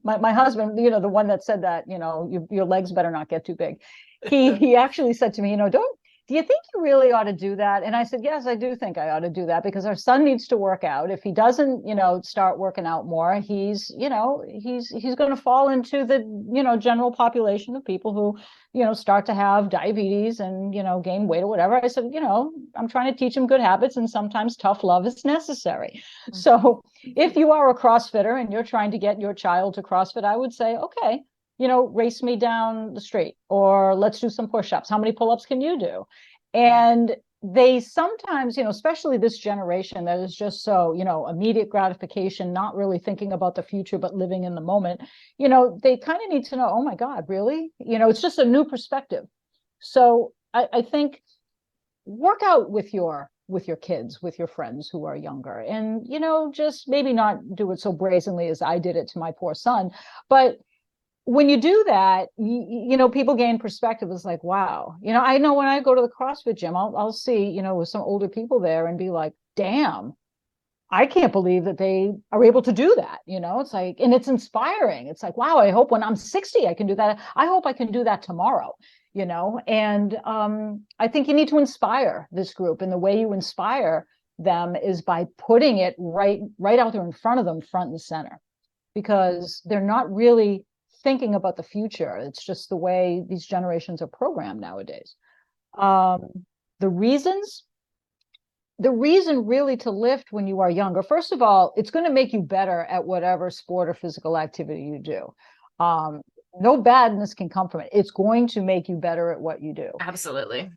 my husband, the one that said that, your legs better not get too big. He actually said to me, do you think you really ought to do that? And I said, yes, I do think I ought to do that, because our son needs to work out. If he doesn't, start working out more, he's going to fall into the, general population of people who, start to have diabetes and, gain weight or whatever. I said, I'm trying to teach him good habits, and sometimes tough love is necessary. So if you are a CrossFitter and you're trying to get your child to CrossFit, I would say, okay, race me down the street, or let's do some push-ups. How many pull-ups can you do? And they sometimes, especially this generation that is just so, immediate gratification, not really thinking about the future, but living in the moment, they kind of need to know, oh my God, really? It's just a new perspective. So I think work out with your kids, with your friends who are younger, and, just maybe not do it so brazenly as I did it to my poor son, but when you do that, people gain perspective. It's like, wow, I know when I go to the CrossFit gym, I'll see, with some older people there and be like, damn, I can't believe that they are able to do that. It's like, and it's inspiring. It's like, wow, I hope when I'm 60, I can do that. I hope I can do that tomorrow, and I think you need to inspire this group. And the way you inspire them is by putting it right out there in front of them, front and center. because they're not really thinking about the future. It's just the way these generations are programmed nowadays. The reason really to lift when you are younger, first of all, it's going to make you better at whatever sport or physical activity you do. No badness can come from it. It's going to make you better at what you do. Absolutely.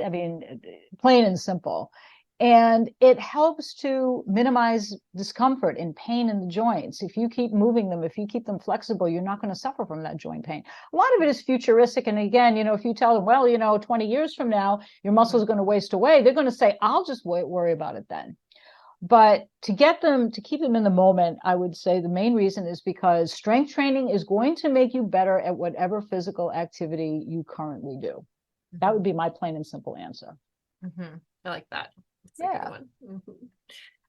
I mean, plain and simple. And it helps to minimize discomfort and pain in the joints. If you keep moving them, if you keep them flexible, you're not going to suffer from that joint pain. A lot of it is futuristic. And again, if you tell them, well, 20 years from now, your muscles are going to waste away, they're going to say, I'll just worry about it then. But to keep them in the moment, I would say the main reason is because strength training is going to make you better at whatever physical activity you currently do. That would be my plain and simple answer. I like that. That's yeah. a good one.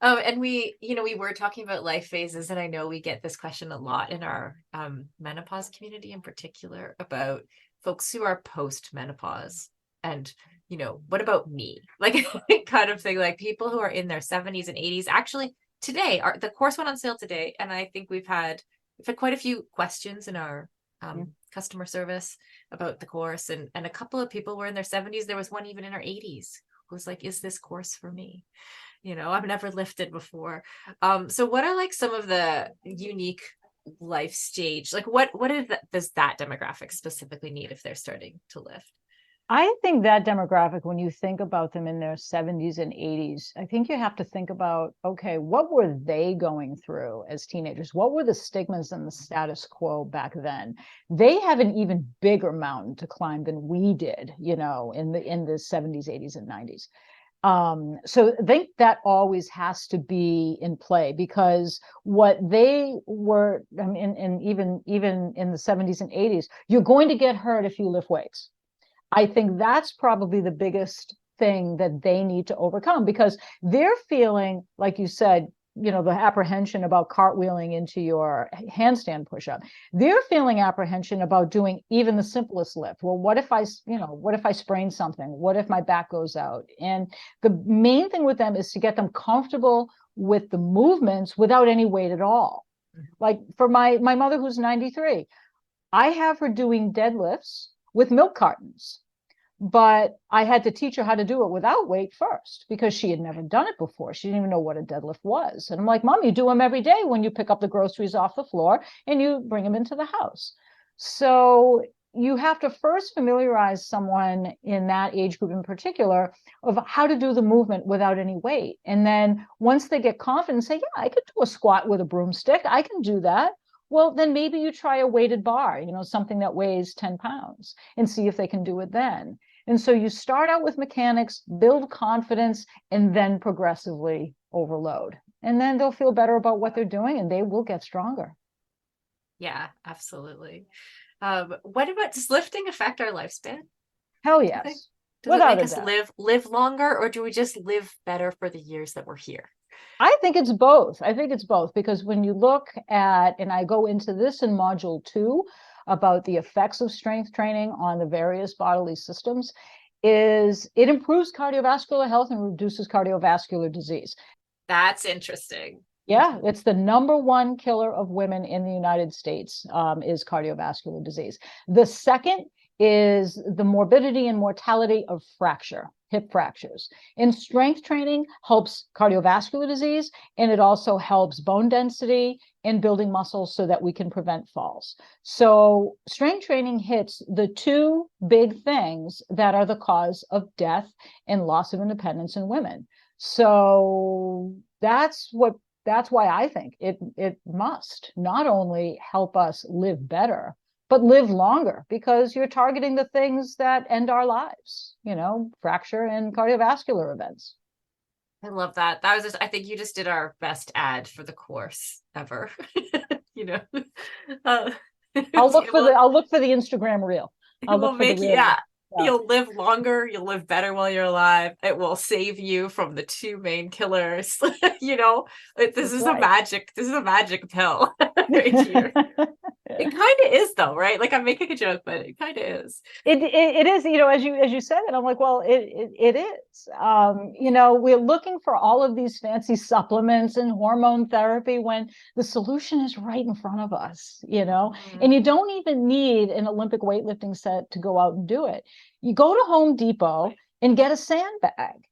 Oh, and we were talking about life phases, and I know we get this question a lot in our menopause community in particular about folks who are post-menopause and, what about me? Like kind of thing, like people who are in their 70s and 80s. Actually, today, the course went on sale today, and I think we've had quite a few questions in our customer service about the course, and a couple of people were in their 70s. There was one even in her 80s who was like, is this course for me? I've never lifted before. So what are like some of the unique life stage, like what does that demographic specifically need if they're starting to lift? I think that demographic, when you think about them in their 70s and 80s, I think you have to think about, okay, what were they going through as teenagers? What were the stigmas and the status quo back then? They have an even bigger mountain to climb than we did, in the 70s, 80s, and 90s. So I think that always has to be in play, because what they were, and even in the 70s and 80s, you're going to get hurt if you lift weights. I think that's probably the biggest thing that they need to overcome, because they're feeling, like you said, the apprehension about cartwheeling into your handstand push-up. They're feeling apprehension about doing even the simplest lift. Well, what if I sprain something? What if my back goes out? And the main thing with them is to get them comfortable with the movements without any weight at all. Like for my mother, who's 93, I have her doing deadlifts with milk cartons, but I had to teach her how to do it without weight first, because she had never done it before. She didn't even know what a deadlift was. And I'm like, Mom, you do them every day when you pick up the groceries off the floor and you bring them into the house. So you have to first familiarize someone in that age group in particular of how to do the movement without any weight. And then once they get confident, say, yeah, I could do a squat with a broomstick. I can do that. Well, then maybe you try a weighted bar, something that weighs 10 pounds, and see if they can do it then. And so you start out with mechanics, build confidence, and then progressively overload. And then they'll feel better about what they're doing, and they will get stronger. Yeah, absolutely. What about, does lifting affect our lifespan? Hell yes. Does it make us live longer, or do we just live better for the years that we're here? I think it's both. Because when you look at, and I go into this in module 2 about the effects of strength training on the various bodily systems, is it improves cardiovascular health and reduces cardiovascular disease. That's interesting. Yeah, it's the number 1 killer of women in the United States, is cardiovascular disease. The second is the morbidity and mortality of hip fractures. And strength training helps cardiovascular disease, and it also helps bone density and building muscles so that we can prevent falls. So strength training hits the 2 big things that are the cause of death and loss of independence in women. So that's why I think it must not only help us live better, but live longer, because you're targeting the things that end our lives, fracture and cardiovascular events. I love that. That was I think you just did our best ad for the course ever. I'll look for the Instagram reel. We'll make, yeah, Yeah. You'll live longer, you'll live better while you're alive. It will save you from the two main killers. This That's is right. this is a magic pill right here. It kind of is though, right? Like I'm making a joke, but it kind of is. It is, as you said it, I'm like, well, it is. We're looking for all of these fancy supplements and hormone therapy when the solution is right in front of us, and you don't even need an Olympic weightlifting set to go out and do it. You go to Home Depot and get a sandbag.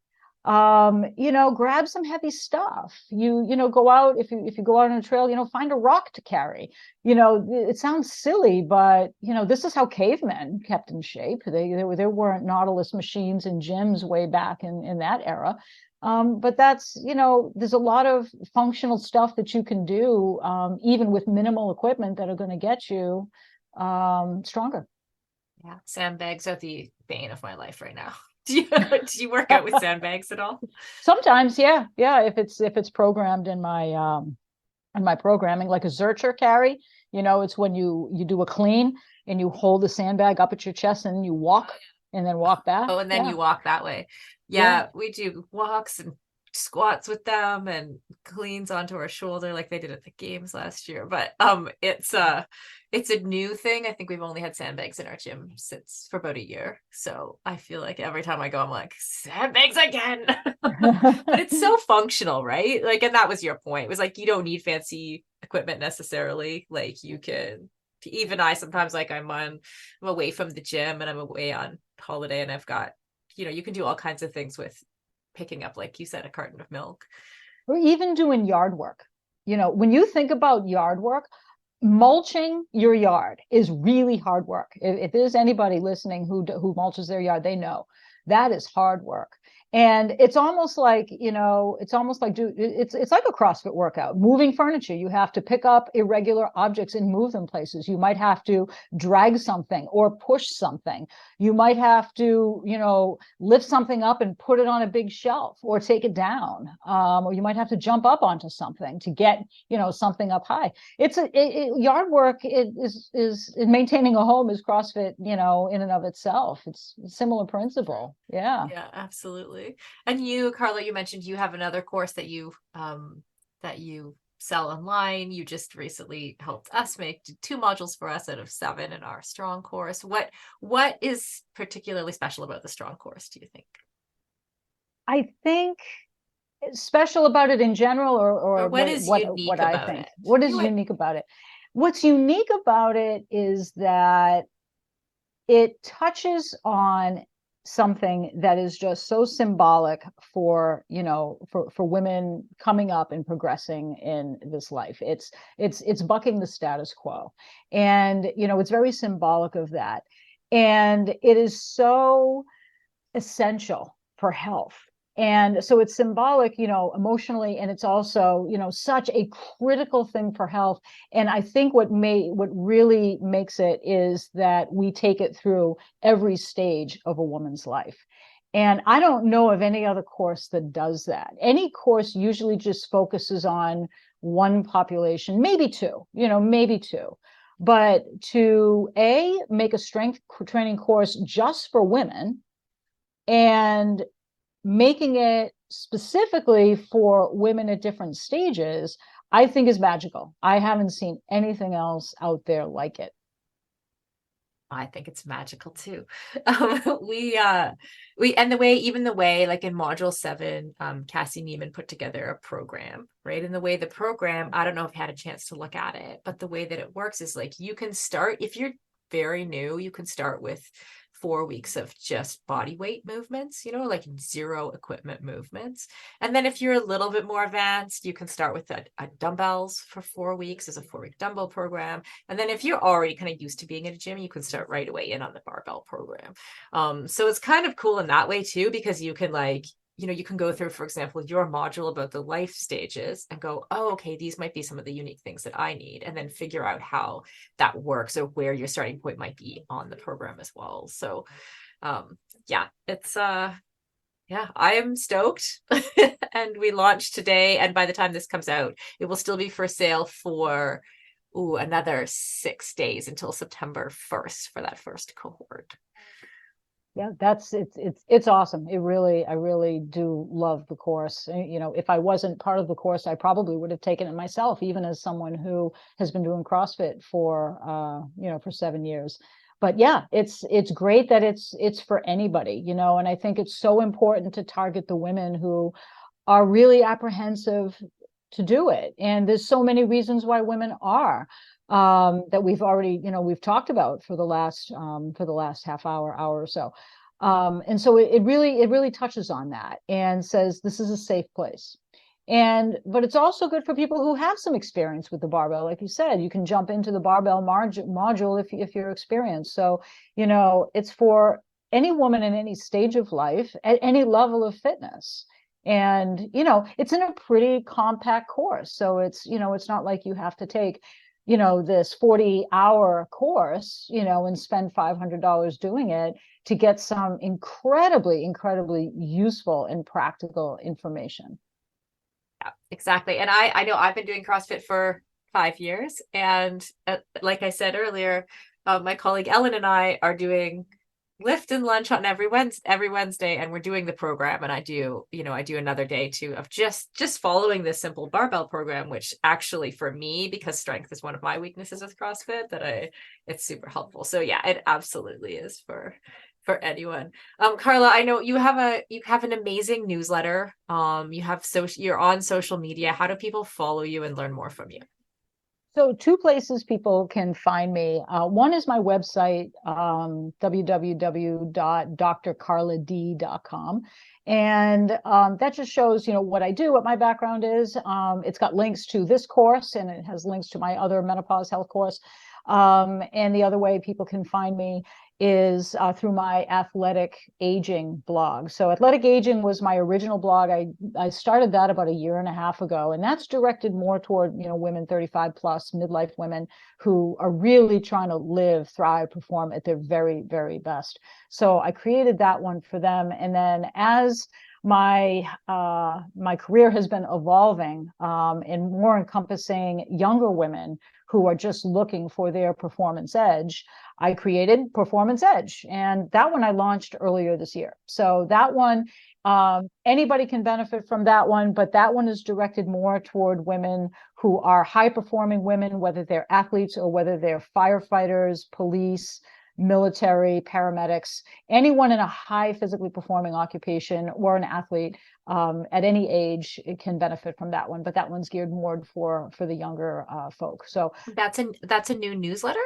Grab some heavy stuff. Go out, if you go out on a trail, find a rock to carry. It sounds silly, but this is how cavemen kept in shape. There weren't Nautilus machines and gyms way back in that era. But there's a lot of functional stuff that you can do, even with minimal equipment, that are going to get you stronger. Yeah, sandbags are the bane of my life right now. Do you work out with sandbags at all? Sometimes, yeah. If it's programmed in my programming, like a Zercher carry, it's when you do a clean and you hold the sandbag up at your chest and you walk and then walk back. Oh, and then you walk that way. Yeah, we do walks and squats with them and cleans onto our shoulder like they did at the games last year. But it's a new thing. I think we've only had sandbags in our gym for about a year. So I feel like every time I go, I'm like, sandbags again. But it's so functional, right? Like, and that was your point. It was like, you don't need fancy equipment necessarily. Like you can, even I sometimes, like I'm away from the gym and I'm away on holiday and I've got, you can do all kinds of things with picking up, like you said, a carton of milk. Or even doing yard work. When you think about yard work, mulching your yard is really hard work. If there's anybody listening who mulches their yard, they know that is hard work. And it's almost like, it's like a CrossFit workout. Moving furniture, you have to pick up irregular objects and move them places. You might have to drag something or push something. You might have to, lift something up and put it on a big shelf or take it down. Or you might have to jump up onto something to get, something up high. Yard work is maintaining a home is CrossFit, in and of itself. It's a similar principle. Yeah. Yeah, absolutely. And you, Carla, you mentioned you have another course that you sell online. You just recently helped us make 2 modules for us out of 7 in our strong course. What is particularly special about the strong course, do you think? I think special about it in general, or what is unique what about I think. it? What is unique about it? What's unique about it is that it touches on something that is just so symbolic for women coming up and progressing in this life. It's bucking the status quo, and it's very symbolic of that, and it is so essential for health. And so it's symbolic, emotionally, and it's also, such a critical thing for health. And I think what really makes it is that we take it through every stage of a woman's life. And I don't know of any other course that does that. Any course usually just focuses on one population, maybe two, maybe two. But to make a strength training course just for women and making it specifically for women at different stages, I think is magical. I haven't seen anything else out there like it. I think it's magical too. And the way like in module 7, Cassie Neiman put together a program, right? And the way the program, I don't know if you had a chance to look at it, but the way that it works is like you can start, if you're very new, you can start with 4 weeks of just body weight movements, like 0 equipment movements. And then if you're a little bit more advanced, you can start with a dumbbells for 4 weeks as a 4-week dumbbell program. And then if you're already kind of used to being in a gym, you can start right away in on the barbell program. So it's kind of cool in that way too, because you can you can go through, for example, your module about the life stages and go, oh, okay, these might be some of the unique things that I need, and then figure out how that works or where your starting point might be on the program as well. So, it's, I am stoked. And we launched today. And by the time this comes out, it will still be for sale for another 6 days until September 1st for that first cohort. Yeah, it's awesome. I really do love the course. You know, if I wasn't part of the course, I probably would have taken it myself, even as someone who has been doing CrossFit for for 7 years. But yeah, it's great that it's for anybody, and I think it's so important to target the women who are really apprehensive to do it. And there's so many reasons why women are, that we've already, we've talked about for the last half hour or so. And so it really touches on that and says this is a safe place. But it's also good for people who have some experience with the barbell. Like you said, you can jump into the barbell module if you're experienced. So, it's for any woman in any stage of life at any level of fitness. And, it's in a pretty compact course. So it's not like you have to take, this 40-hour course, and spend $500 doing it to get some incredibly useful and practical information. Yeah, exactly. And I know I've been doing CrossFit for 5 years. And like I said earlier, my colleague Ellen and I are doing lift and lunch on every Wednesday, and we're doing the program. And I do another day too of just following this simple barbell program, which actually for me, because strength is one of my weaknesses with CrossFit, it's super helpful. So yeah, it absolutely is for anyone. Carla, I know you have an amazing newsletter. You're on social media. How do people follow you and learn more from you? So two places people can find me. One is my website, www.drcarlad.com. And that just shows, what I do, what my background is. It's got links to this course, and it has links to my other menopause health course. And the other way people can find me is through my athletic aging blog. So athletic aging was my original blog. I started that about a year and a half ago, and that's directed more toward, women 35 plus, midlife women who are really trying to live, thrive, perform at their very, very best. So I created that one for them. And then as my career has been evolving and more encompassing younger women who are just looking for their performance edge, I created Performance Edge, and that one I launched earlier this year. So that one, anybody can benefit from that one, but that one is directed more toward women who are high-performing women, whether they're athletes or whether they're firefighters, police, military, paramedics, anyone in a high physically performing occupation or an athlete at any age, it can benefit from that one. But that one's geared more for the younger folk. So that's a new newsletter?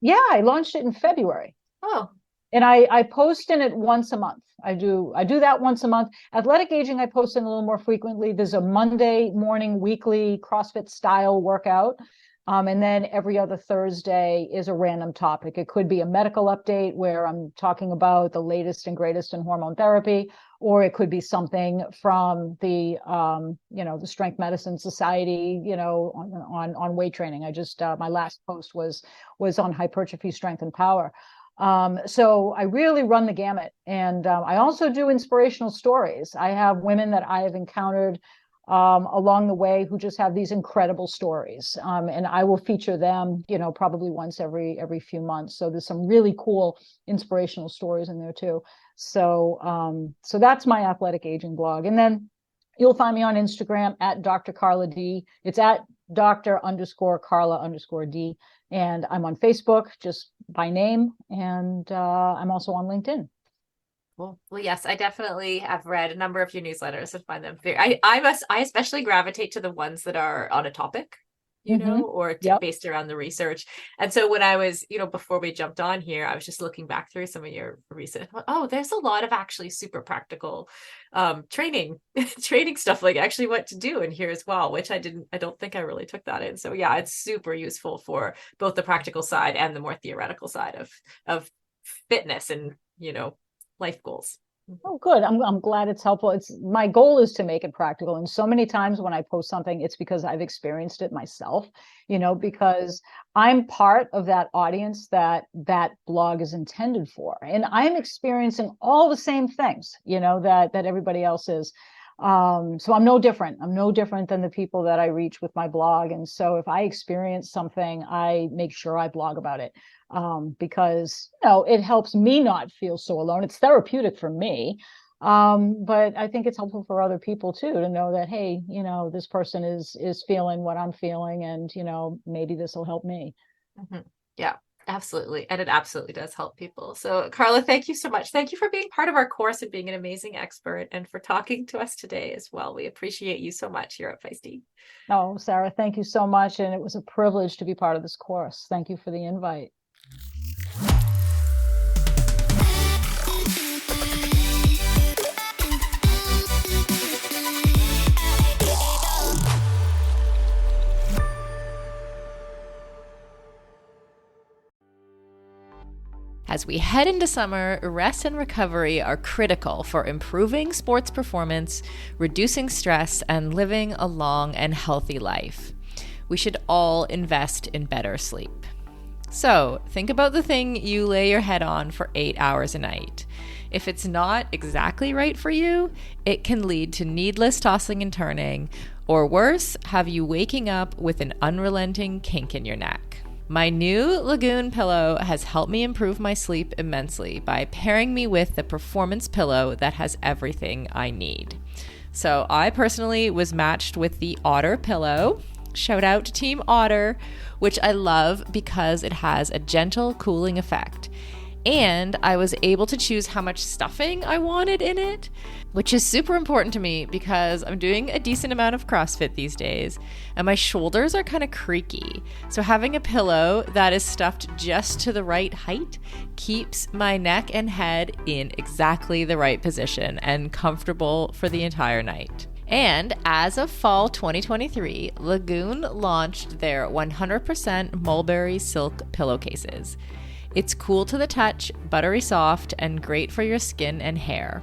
Yeah, I launched it in February. Oh. And I post in it once a month. I do that once a month. Athletic aging, I post in a little more frequently. There's a Monday morning weekly CrossFit style workout. And then every other Thursday is a random topic. It could be a medical update where I'm talking about the latest and greatest in hormone therapy, or it could be something from the the Strength Medicine Society, on weight training. I just my last post was on hypertrophy, strength, and power. So I really run the gamut, and I also do inspirational stories. I have women that I have encountered along the way who just have these incredible stories, and I will feature them, probably once every few months. So there's some really cool inspirational stories in there too. So that's my athletic aging blog, and then you'll find me on Instagram at Dr. Carla D. It's at Dr._Carla_D, and I'm on Facebook just by name, and I'm also on LinkedIn. Well, yes, I definitely have read a number of your newsletters and find them very. I especially gravitate to the ones that are on a topic, or based around the research. And so when I was, before we jumped on here, I was just looking back through some of your recent. Oh, there's a lot of actually super practical training stuff, like actually what to do in here as well, which I don't think I really took that in. So yeah, it's super useful for both the practical side and the more theoretical side of fitness and life goals. Oh, good. I'm glad it's helpful. My goal is to make it practical. And so many times when I post something, it's because I've experienced it myself, because I'm part of that audience that blog is intended for. And I'm experiencing all the same things, that everybody else is. So I'm no different. I'm no different than the people that I reach with my blog. And so if I experience something, I make sure I blog about it, because it helps me not feel so alone. It's therapeutic for me. But I think it's helpful for other people too, to know that, hey, this person is feeling what I'm feeling, and maybe this will help me. Mm-hmm. Yeah, absolutely. And it absolutely does help people. So Carla, thank you so much. Thank you for being part of our course and being an amazing expert, and for talking to us today as well. We appreciate you so much here at Feisty. Oh, Sarah, thank you so much. And it was a privilege to be part of this course. Thank you for the invite. As we head into summer, rest and recovery are critical for improving sports performance, reducing stress, and living a long and healthy life. We should all invest in better sleep. So, think about the thing you lay your head on for 8 hours a night. If it's not exactly right for you, it can lead to needless tossing and turning, or worse, have you waking up with an unrelenting kink in your neck. My new Lagoon pillow has helped me improve my sleep immensely by pairing me with the performance pillow that has everything I need. So I personally was matched with the Otter pillow. Shout out to Team Otter, which I love because it has a gentle cooling effect. And I was able to choose how much stuffing I wanted in it, which is super important to me because I'm doing a decent amount of CrossFit these days and my shoulders are kind of creaky. So having a pillow that is stuffed just to the right height keeps my neck and head in exactly the right position and comfortable for the entire night. And as of fall 2023, Lagoon launched their 100% mulberry silk pillowcases. It's cool to the touch, buttery soft, and great for your skin and hair.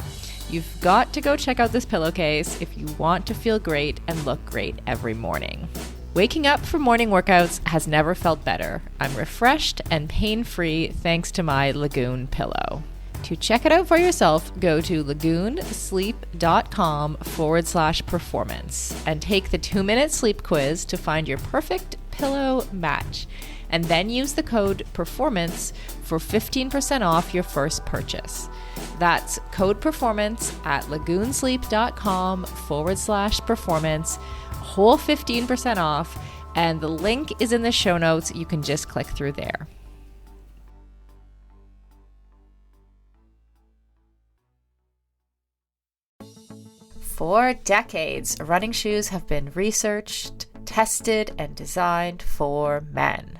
You've got to go check out this pillowcase if you want to feel great and look great every morning. Waking up for morning workouts has never felt better. I'm refreshed and pain-free thanks to my Lagoon pillow. To check it out for yourself, go to lagoonsleep.com/performance and take the 2-minute sleep quiz to find your perfect pillow match. And then use the code PERFORMANCE for 15% off your first purchase. That's code PERFORMANCE at lagoonsleep.com/performance, whole 15% off, and the link is in the show notes. You can just click through there. For decades, running shoes have been researched, tested, and designed for men.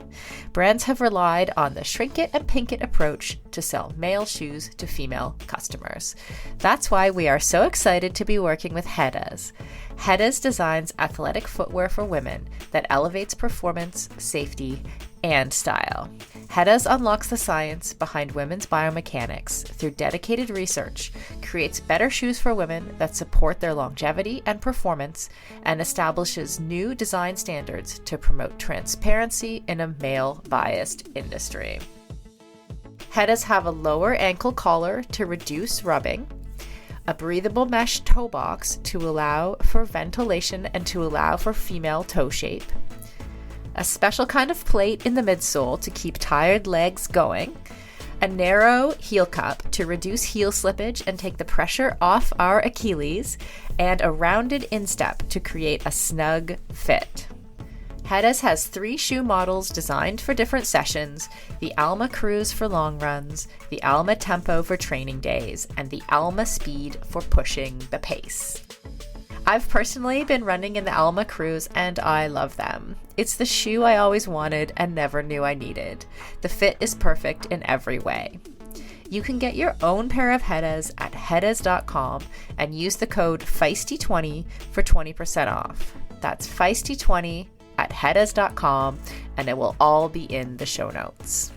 Brands have relied on the shrink it and pink it approach to sell male shoes to female customers. That's why we are so excited to be working with Hedas. Hedas designs athletic footwear for women that elevates performance, safety, and style. Hedas unlocks the science behind women's biomechanics through dedicated research, creates better shoes for women that support their longevity and performance, and establishes new design standards to promote transparency in a male-biased industry. Hedas have a lower ankle collar to reduce rubbing, a breathable mesh toe box to allow for ventilation and to allow for female toe shape, a special kind of plate in the midsole to keep tired legs going, a narrow heel cup to reduce heel slippage and take the pressure off our Achilles, and a rounded instep to create a snug fit. Hedas has 3 shoe models designed for different sessions: the Alma Cruise for long runs, the Alma Tempo for training days, and the Alma Speed for pushing the pace. I've personally been running in the Alma Cruise and I love them. It's the shoe I always wanted and never knew I needed. The fit is perfect in every way. You can get your own pair of Hedas at hedas.com and use the code Feisty20 for 20% off. That's Feisty20 at hedas.com, and it will all be in the show notes.